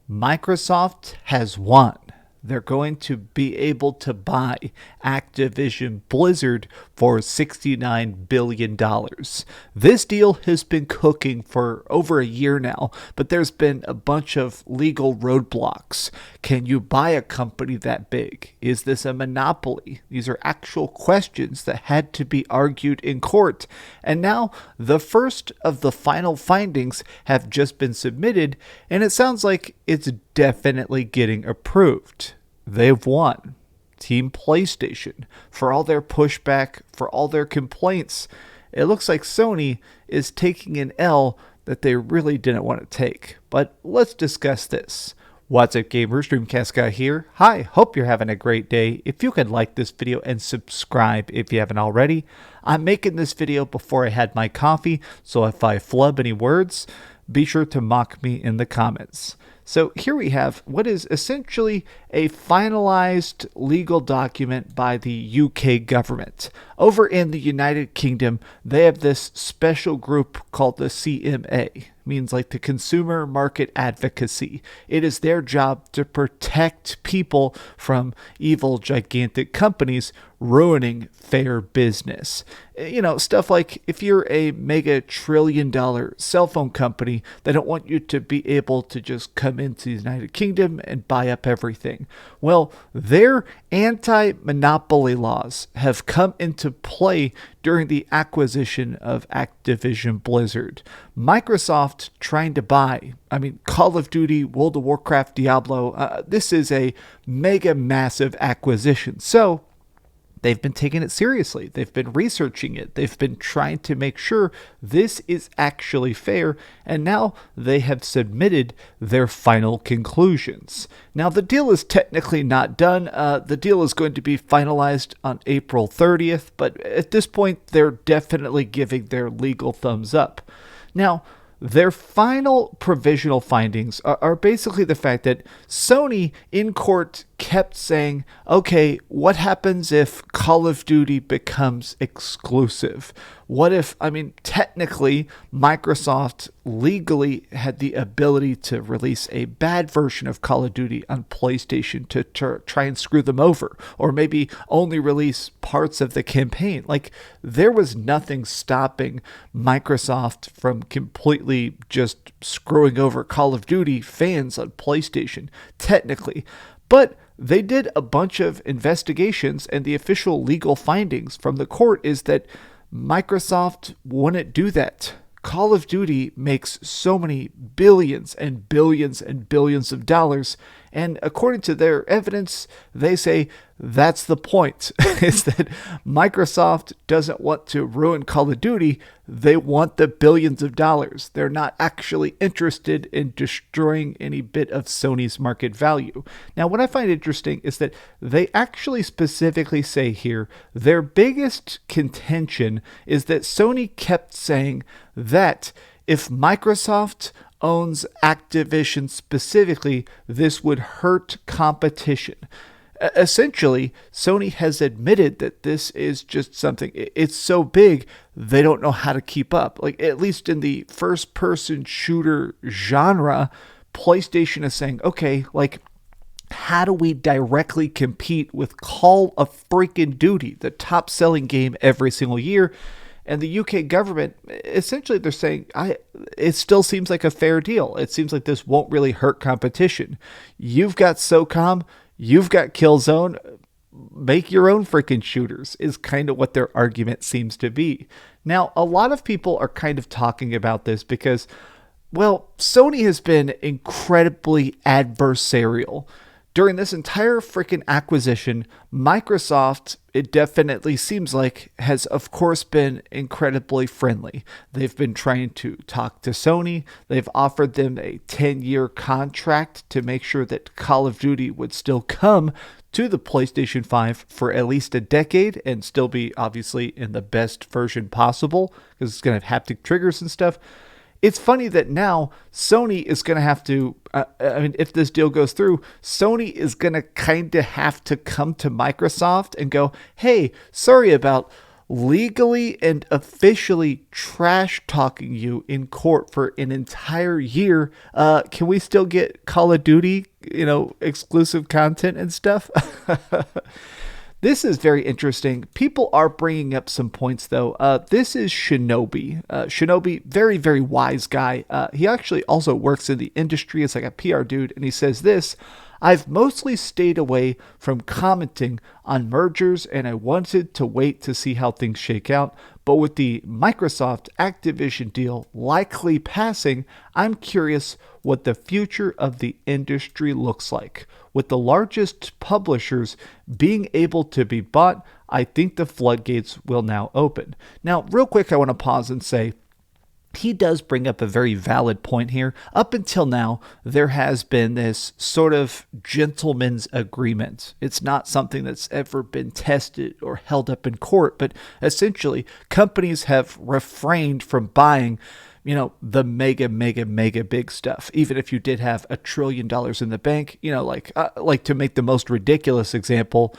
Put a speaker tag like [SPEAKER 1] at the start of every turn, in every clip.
[SPEAKER 1] Microsoft has won. They're going to be able to buy Activision Blizzard for $69 billion. This deal has been cooking for over a year now, but there's been a bunch of legal roadblocks. Can you buy a company that big? Is this a monopoly? These are actual questions that had to be argued in court. And now the first of the final findings have just been submitted, and it sounds like it's definitely getting approved. They've won. Team PlayStation, for all their pushback, for all their complaints, it looks like Sony is taking an L that they really didn't want to take. But let's discuss this. What's up, gamers? DreamcastGuy here. Hi, hope you're having a great day. If you could like this video and subscribe if you haven't already. I'm making this video before I had my coffee, so if I flub any words, be sure to mock me in the comments. So here we have what is essentially a finalized legal document by the UK government. Over in the United Kingdom, they have this special group called the CMA. Means like the Consumer Market Advocacy. It is their job to protect people from evil, gigantic companies ruining fair business. You know, stuff like if you're a mega trillion-dollar cell phone company, they don't want you to be able to just come into the United Kingdom and buy up everything. Well, their anti-monopoly laws have come into play during the acquisition of Activision Blizzard. Microsoft trying to buy, Call of Duty, World of Warcraft, Diablo. This is a mega massive acquisition. So they've been taking it seriously. They've been researching it. They've been trying to make sure this is actually fair. And now they have submitted their final conclusions. Now, the deal is technically not done. The deal is going to be finalized on April 30th. But at this point, they're definitely giving their legal thumbs up. Now, their final provisional findings are basically the fact that Sony in court kept saying, okay, what happens if Call of Duty becomes exclusive? What if, technically Microsoft legally had the ability to release a bad version of Call of Duty on PlayStation to try and screw them over, or maybe only release parts of the campaign. Like, there was nothing stopping Microsoft from completely just screwing over Call of Duty fans on PlayStation, technically. But they did a bunch of investigations, and the official legal findings from the court is that Microsoft wouldn't do that. Call of Duty makes so many billions and billions and billions of dollars, and according to their evidence, they say that's the point, is that Microsoft doesn't want to ruin Call of Duty. They want the billions of dollars. They're not actually interested in destroying any bit of Sony's market value. Now, what I find interesting is that they actually specifically say here their biggest contention is that Sony kept saying that if Microsoft owns Activision specifically, this would hurt competition. Essentially, Sony has admitted that this is just something, it's so big, they don't know how to keep up. Like, at least in the first-person shooter genre, PlayStation is saying, okay, like, how do we directly compete with Call of freaking Duty, the top-selling game every single year? And the UK government, essentially they're saying, it still seems like a fair deal. It seems like this won't really hurt competition. You've got SOCOM, you've got Killzone, make your own freaking shooters, is kind of what their argument seems to be. Now, a lot of people are kind of talking about this because, well, Sony has been incredibly adversarial. During this entire freaking acquisition, Microsoft, it definitely seems like, has of course been incredibly friendly. They've been trying to talk to Sony. They've offered them a 10-year contract to make sure that Call of Duty would still come to the PlayStation 5 for at least a decade and still be obviously in the best version possible because it's going to have haptic triggers and stuff. It's funny that now Sony is going to have to, if this deal goes through, Sony is going to kind of have to come to Microsoft and go, hey, sorry about legally and officially trash talking you in court for an entire year, can we still get Call of Duty, exclusive content and stuff? This is very interesting. People are bringing up some points, though. This is Shinobi. Shinobi, very, very wise guy. He actually also works in the industry as like a PR dude, and he says this: I've mostly stayed away from commenting on mergers, and I wanted to wait to see how things shake out. But with the Microsoft Activision deal likely passing, I'm curious what the future of the industry looks like. With the largest publishers being able to be bought, I think the floodgates will now open. Now, real quick, I want to pause and say, he does bring up a very valid point here. Up until now, there has been this sort of gentleman's agreement. It's not something that's ever been tested or held up in court, but essentially, companies have refrained from buying the mega big stuff. Even if you did have $1 trillion in the bank, like to make the most ridiculous example,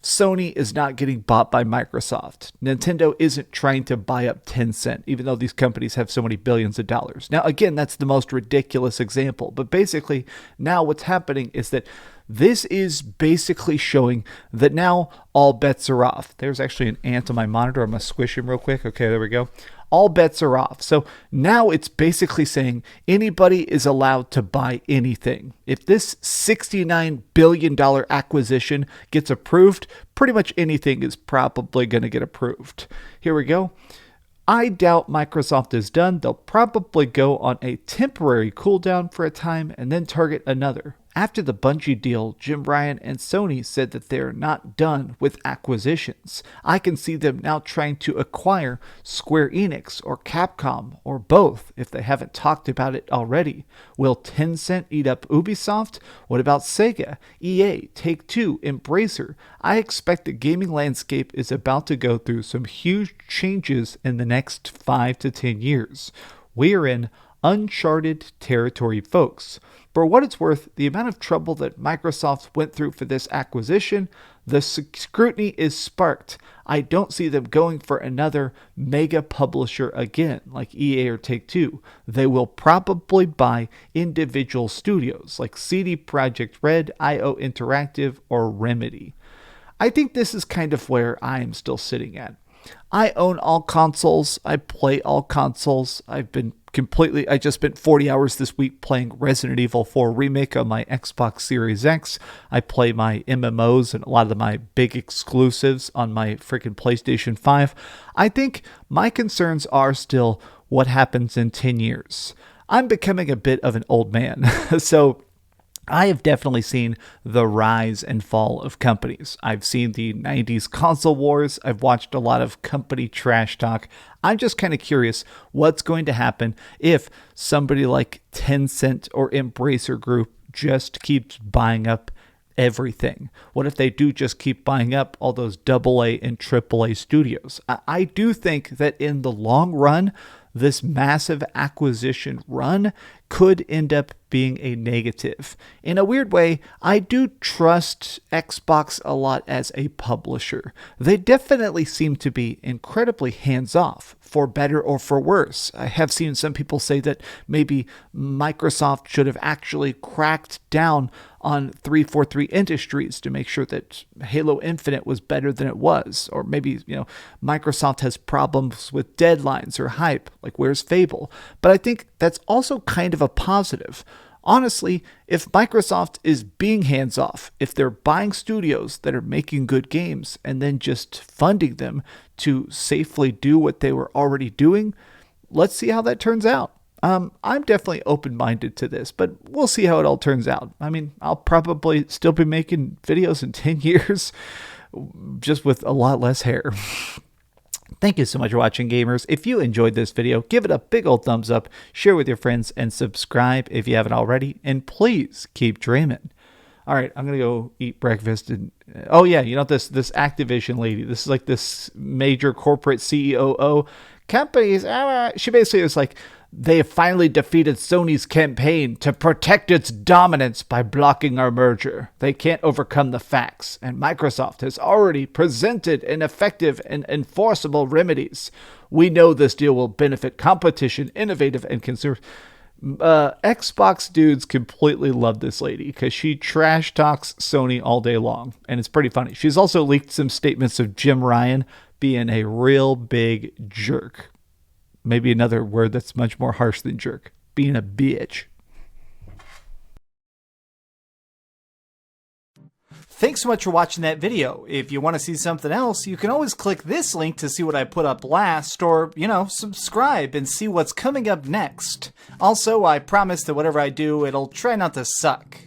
[SPEAKER 1] Sony is not getting bought by Microsoft. Nintendo isn't trying to buy up Tencent, even though these companies have so many billions of dollars. Now, again, that's the most ridiculous example. But basically, now what's happening is that this is basically showing that now all bets are off. There's actually an ant on my monitor. I'm going to squish him real quick. Okay, there we go. All bets are off. So now it's basically saying anybody is allowed to buy anything. If this $69 billion acquisition gets approved, pretty much anything is probably going to get approved. Here we go. I doubt Microsoft is done. They'll probably go on a temporary cooldown for a time and then target another. After the Bungie deal, Jim Ryan and Sony said that they're not done with acquisitions. I can see them now trying to acquire Square Enix or Capcom or both if they haven't talked about it already. Will Tencent eat up Ubisoft? What about Sega, EA, Take-Two, Embracer? I expect the gaming landscape is about to go through some huge changes in the next 5 to 10 years. We are in uncharted territory, folks. For what it's worth, the amount of trouble that Microsoft went through for this acquisition, the scrutiny is sparked. I don't see them going for another mega publisher again, like EA or Take-Two. They will probably buy individual studios like CD Projekt Red, IO Interactive, or Remedy. I think this is kind of where I am still sitting at. I own all consoles. I play all consoles. I just spent 40 hours this week playing Resident Evil 4 Remake on my Xbox Series X. I play my MMOs and a lot of my big exclusives on my freaking PlayStation 5. I think my concerns are still what happens in 10 years. I'm becoming a bit of an old man, so I have definitely seen the rise and fall of companies. I've seen the 90s console wars. I've watched a lot of company trash talk. I'm just kind of curious what's going to happen if somebody like Tencent or Embracer Group just keeps buying up everything. What if they do just keep buying up all those AA and AAA studios? I do think that in the long run, this massive acquisition run could end up being a negative. In a weird way, I do trust Xbox a lot as a publisher. They definitely seem to be incredibly hands-off, for better or for worse. I have seen some people say that maybe Microsoft should have actually cracked down on 343 Industries to make sure that Halo Infinite was better than it was. Or maybe, Microsoft has problems with deadlines or hype, like where's Fable? But I think that's also kind of a positive. Honestly, if Microsoft is being hands-off, if they're buying studios that are making good games and then just funding them to safely do what they were already doing, let's see how that turns out. I'm definitely open-minded to this, but we'll see how it all turns out. I mean, I'll probably still be making videos in 10 years, just with a lot less hair. Thank you so much for watching, gamers. If you enjoyed this video, give it a big old thumbs up, share with your friends, and subscribe if you haven't already. And please keep dreaming. All right, I'm going to go eat breakfast. And oh, yeah, this Activision lady, this is like this major corporate CEO companies. She basically was like, They have finally defeated Sony's campaign to protect its dominance by blocking our merger. They can't overcome the facts, and Microsoft has already presented an effective and enforceable remedies. We know this deal will benefit competition, innovative, and consumers. Xbox dudes completely love this lady because she trash talks Sony all day long, and it's pretty funny. She's also leaked some statements of Jim Ryan being a real big jerk. Maybe another word that's much more harsh than jerk. Being a bitch.
[SPEAKER 2] Thanks so much for watching that video. If you want to see something else, you can always click this link to see what I put up last, or, subscribe and see what's coming up next. Also, I promise that whatever I do, it'll try not to suck.